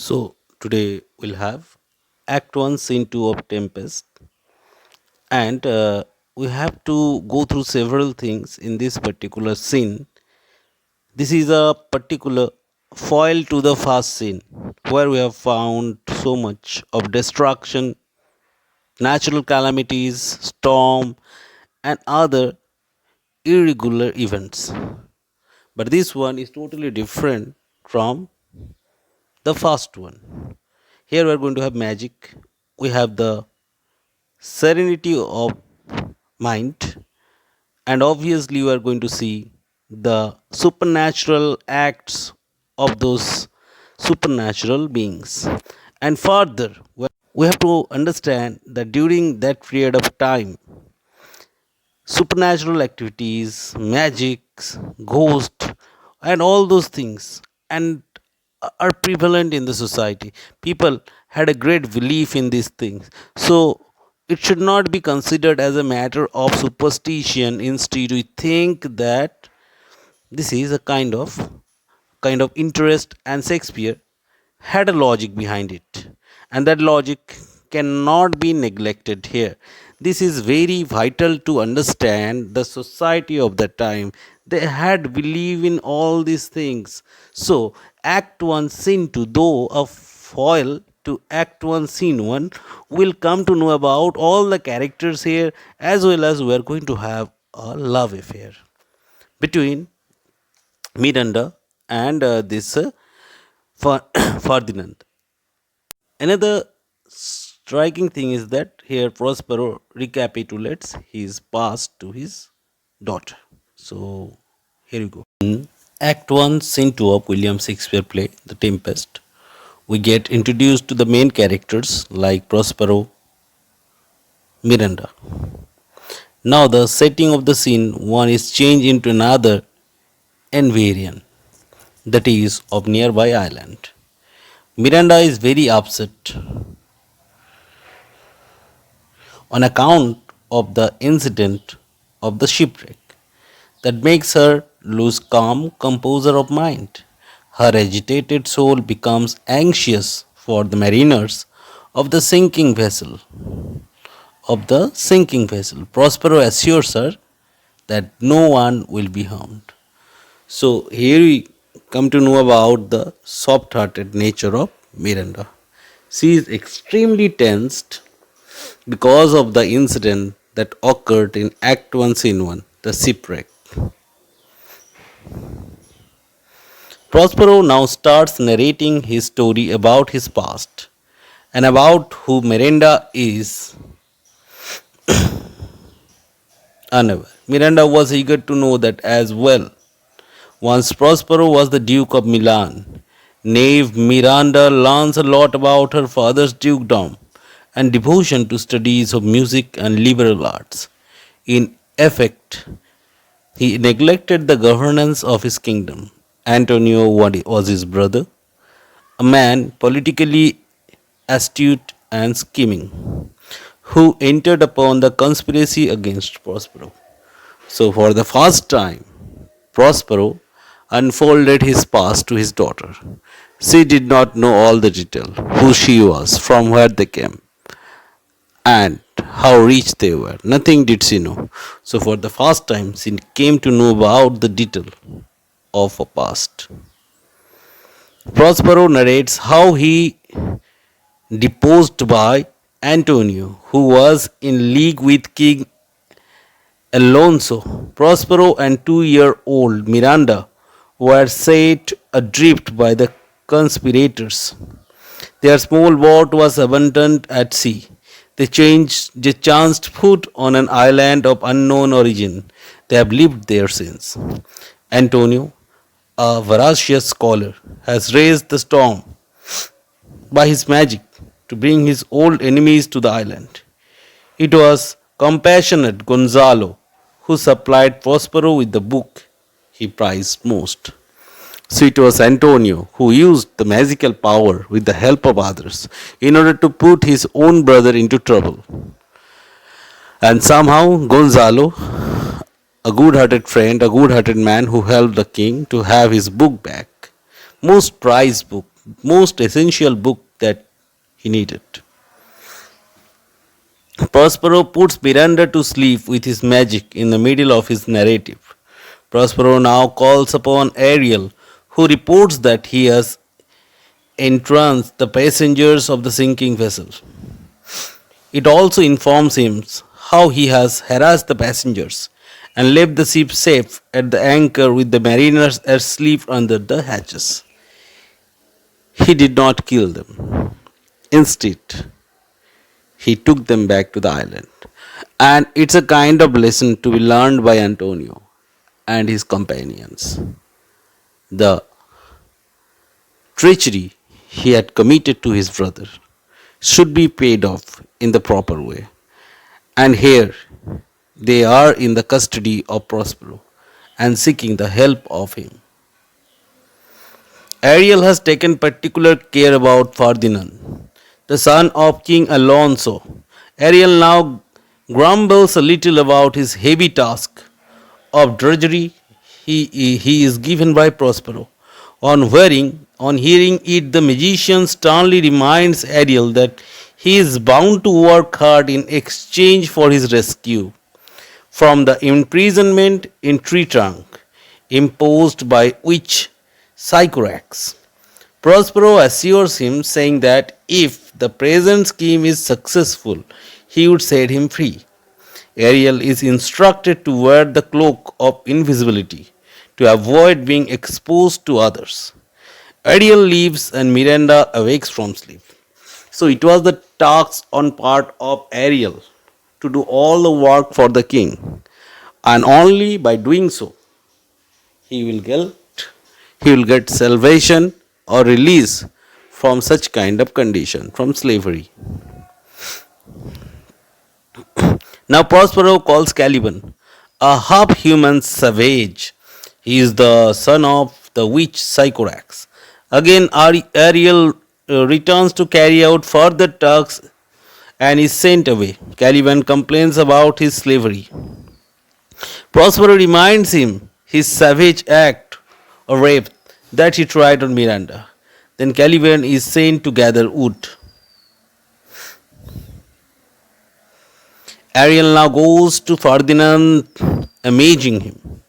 So today we'll have Act 1, Scene 2 of Tempest, and we have to go through several things in this particular scene. This is a particular foil to the first scene where we have found so much of destruction, natural calamities, storm, and other irregular events. But this one is totally different from the first one. Here we are going to have magic. We have the serenity of mind, and obviously you are going to see the supernatural acts of those supernatural beings. And further, we have to understand that during that period of time, supernatural activities, magics, ghosts, and all those things and are prevalent in the society. People had a great belief in these things. So it should not be considered as a matter of superstition. Instead, we think that this is a kind of interest, and Shakespeare had a logic behind it, and that logic cannot be neglected here. This is very vital to understand the society of the time. They had believe in all these things. So Act 1 Scene 2, though a foil to Act 1 Scene 1, will come to know about all the characters here, as well as we are going to have a love affair between Miranda and this Ferdinand. Another striking thing is that here Prospero recapitulates his past to his daughter. So here you go. In Act 1, Scene 2 of William Shakespeare play The Tempest, we get introduced to the main characters like Prospero, Miranda. Now the setting of the scene one is changed into another environ, that is of nearby island. Miranda is very upset on account of the incident of the shipwreck that makes her lose calm composure of mind. Her agitated soul becomes anxious for the mariners of the sinking vessel. Prospero assures her that no one will be harmed. So here we come to know about the soft-hearted nature of Miranda. She is extremely tensed because of the incident that occurred in Act 1, Scene 1, the shipwreck. Prospero now starts narrating his story about his past and about who Miranda is unaware. Miranda was eager to know that as well. Once Prospero was the Duke of Milan, Knave Miranda learns a lot about her father's dukedom and devotion to studies of music and liberal arts. In effect, he neglected the governance of his kingdom. Antonio was his brother, a man politically astute and scheming, who entered upon the conspiracy against Prospero. So, for the first time, Prospero unfolded his past to his daughter. She did not know all the detail, who she was, from where they came, and how rich they were. Nothing did she know. So, for the first time, she came to know about the detail of her past. Prospero narrates how he deposed by Antonio, who was in league with King Alonso. Prospero and 2-year-old Miranda were set adrift by the conspirators. Their small boat was abandoned at sea. They chanced foot on an island of unknown origin. They have lived there since. Antonio, a voracious scholar, has raised the storm by his magic to bring his old enemies to the island. It was compassionate Gonzalo who supplied Prospero with the book he prized most. So it was Antonio who used the magical power with the help of others in order to put his own brother into trouble. And somehow Gonzalo, a good hearted friend, a good hearted man who helped the king to have his book back, most prized book, most essential book that he needed. Prospero puts Miranda to sleep with his magic in the middle of his narrative. Prospero now calls upon Ariel, who reports that he has entranced the passengers of the sinking vessel. It also informs him how he has harassed the passengers and left the ship safe at the anchor with the mariners asleep under the hatches. He did not kill them. Instead, he took them back to the island. And it's a kind of lesson to be learned by Antonio and his companions. The treachery he had committed to his brother should be paid off in the proper way. And here they are in the custody of Prospero and seeking the help of him. Ariel has taken particular care about Ferdinand, the son of King Alonso. Ariel now grumbles a little about his heavy task of drudgery he is given by Prospero. On hearing it, the magician sternly reminds Ariel that he is bound to work hard in exchange for his rescue from the imprisonment in tree trunk imposed by witch Sycorax. Prospero assures him, saying that if the present scheme is successful, he would set him free. Ariel is instructed to wear the cloak of invisibility to avoid being exposed to others. Ariel leaves and Miranda awakes from sleep. So it was the task on part of Ariel to do all the work for the king, and only by doing so he will get salvation or release from such kind of condition, from slavery. Now Prospero calls Caliban a half-human savage. He is the son of the witch Sycorax. Again, Ariel returns to carry out further tasks and is sent away. Caliban complains about his slavery. Prospero reminds him his savage act of rape that he tried on Miranda. Then Caliban is sent to gather wood. Ariel now goes to Ferdinand, amazing him,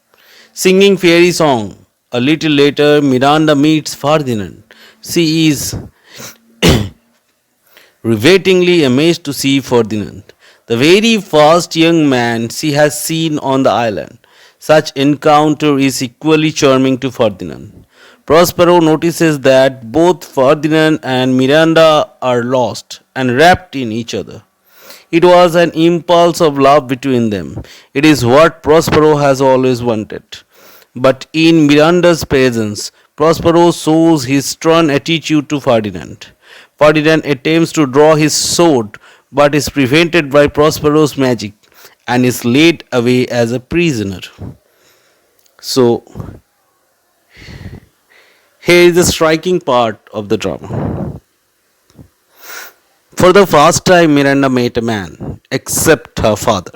singing fairy song. A little later, Miranda meets Ferdinand. She is rivetingly amazed to see Ferdinand, the very first young man she has seen on the island. Such encounter is equally charming to Ferdinand. Prospero notices that both Ferdinand and Miranda are lost and wrapped in each other. It was an impulse of love between them. It is what Prospero has always wanted. But in Miranda's presence, Prospero shows his stern attitude to Ferdinand. Ferdinand attempts to draw his sword but is prevented by Prospero's magic and is led away as a prisoner. So, here is the striking part of the drama. For the first time, Miranda met a man, except her father,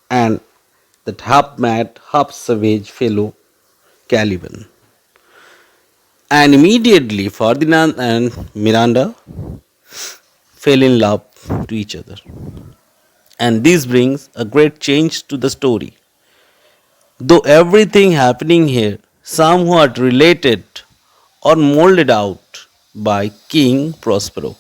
and that half mad, half savage fellow, Caliban. And immediately, Ferdinand and Miranda fell in love to each other. And this brings a great change to the story. Though everything happening here somewhat related or molded out by King Prospero.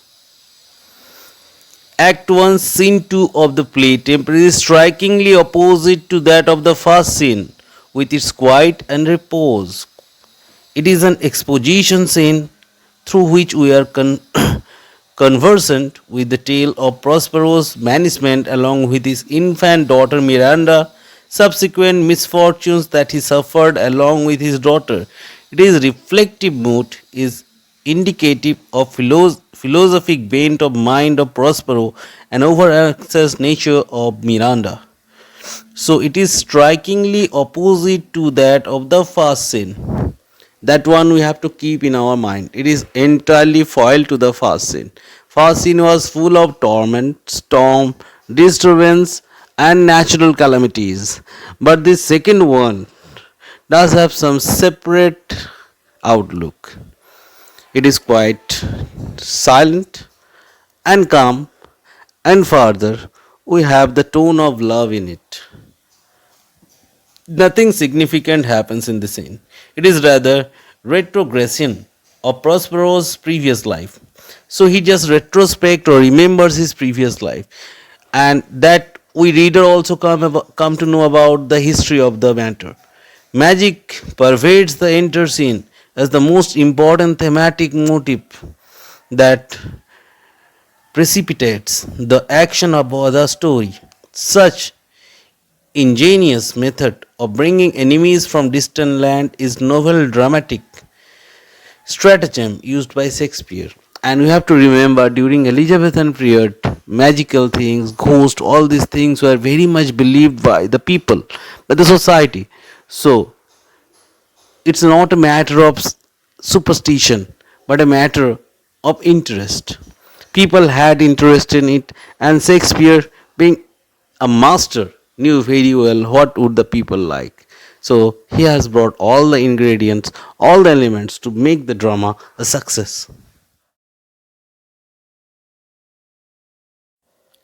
Act 1, Scene 2 of the play temporarily strikingly opposite to that of the first scene, with its quiet and repose. It is an exposition scene through which we are conversant with the tale of Prospero's banishment along with his infant daughter Miranda, subsequent misfortunes that he suffered along with his daughter. It is reflective mood is indicative of philosophic bent of mind of Prospero and overanxious nature of Miranda. So it is strikingly opposite to that of the first scene. That one we have to keep in our mind. It is entirely foil to the first scene. First scene was full of torment, storm, disturbance, and natural calamities. But this second one does have some separate outlook. It is quite silent and calm, and further, we have the tone of love in it. Nothing significant happens in the scene. It is rather retrogression of Prospero's previous life. So he just retrospect or remembers his previous life, and that we reader also come to know about the history of the matter. Magic pervades the entire scene as the most important thematic motive that precipitates the action of the story. Such ingenious method of bringing enemies from distant land is novel dramatic stratagem used by Shakespeare. And we have to remember during Elizabethan period, magical things, ghosts, all these things were very much believed by the people, by the society. So it's not a matter of superstition, but a matter of interest. People had interest in it, and Shakespeare, being a master, knew very well what would the people like. So he has brought all the ingredients, all the elements to make the drama a success.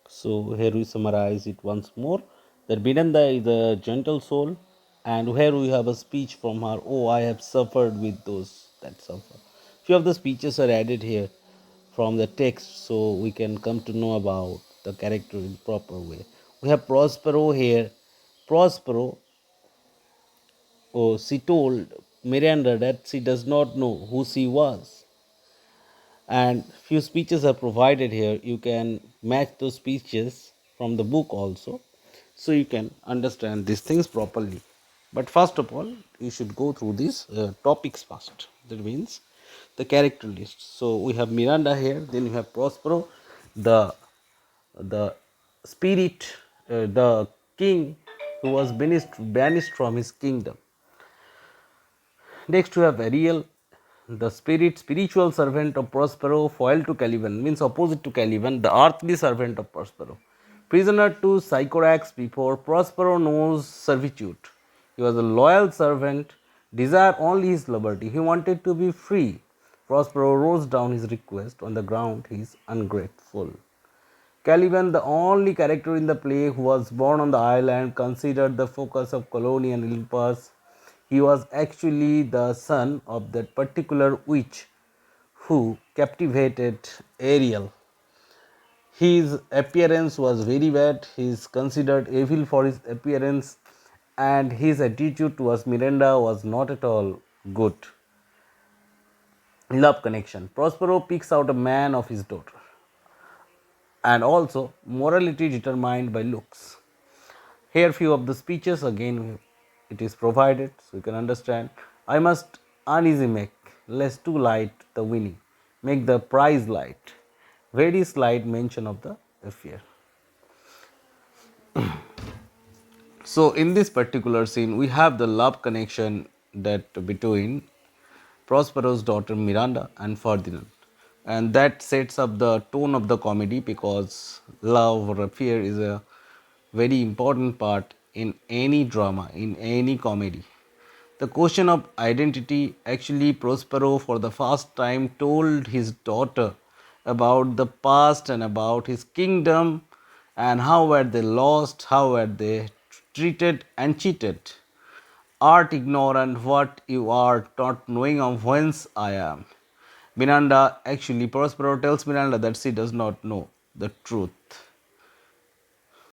So here we summarize it once more that Binanda is a gentle soul, and here we have a speech from her. Oh, I have suffered with those that suffer. Few of the speeches are added here from the text, so we can come to know about the character in proper way. We have Prospero here. Prospero, oh, she told Miranda that she does not know who she was, and few speeches are provided here. You can match those speeches from the book also, so you can understand these things properly. But first of all, you should go through these topics first. That means the character list. So we have Miranda here, then we have Prospero, the spirit, the king who was banished from his kingdom. Next, we have Ariel, the spiritual servant of Prospero, foil to Caliban, means opposite to Caliban, the earthly servant of Prospero. Prisoner to Sycorax before Prospero knows servitude. He was a loyal servant, desired only his liberty. He wanted to be free. Prospero rose down his request on the ground he is ungrateful. Caliban, the only character in the play who was born on the island, considered the focus of colonial impulse. He was actually the son of that particular witch who captivated Ariel. His appearance was very bad. He is considered evil for his appearance, and his attitude towards Miranda was not at all good. Love connection. Prospero picks out a man of his daughter, and also morality determined by looks. Here few of the speeches again it is provided so you can understand. I must uneasy make, lest too light the winning, make the prize light. Very slight mention of the affair. So in this particular scene we have the love connection that between Prospero's daughter Miranda and Ferdinand, and that sets up the tone of the comedy because love or affair is a very important part in any drama, in any comedy. The question of identity, actually Prospero for the first time told his daughter about the past and about his kingdom and how were they lost, how were they treated and cheated. Art ignorant what you are, not knowing of whence I am. Miranda, actually Prospero tells Miranda that she does not know the truth.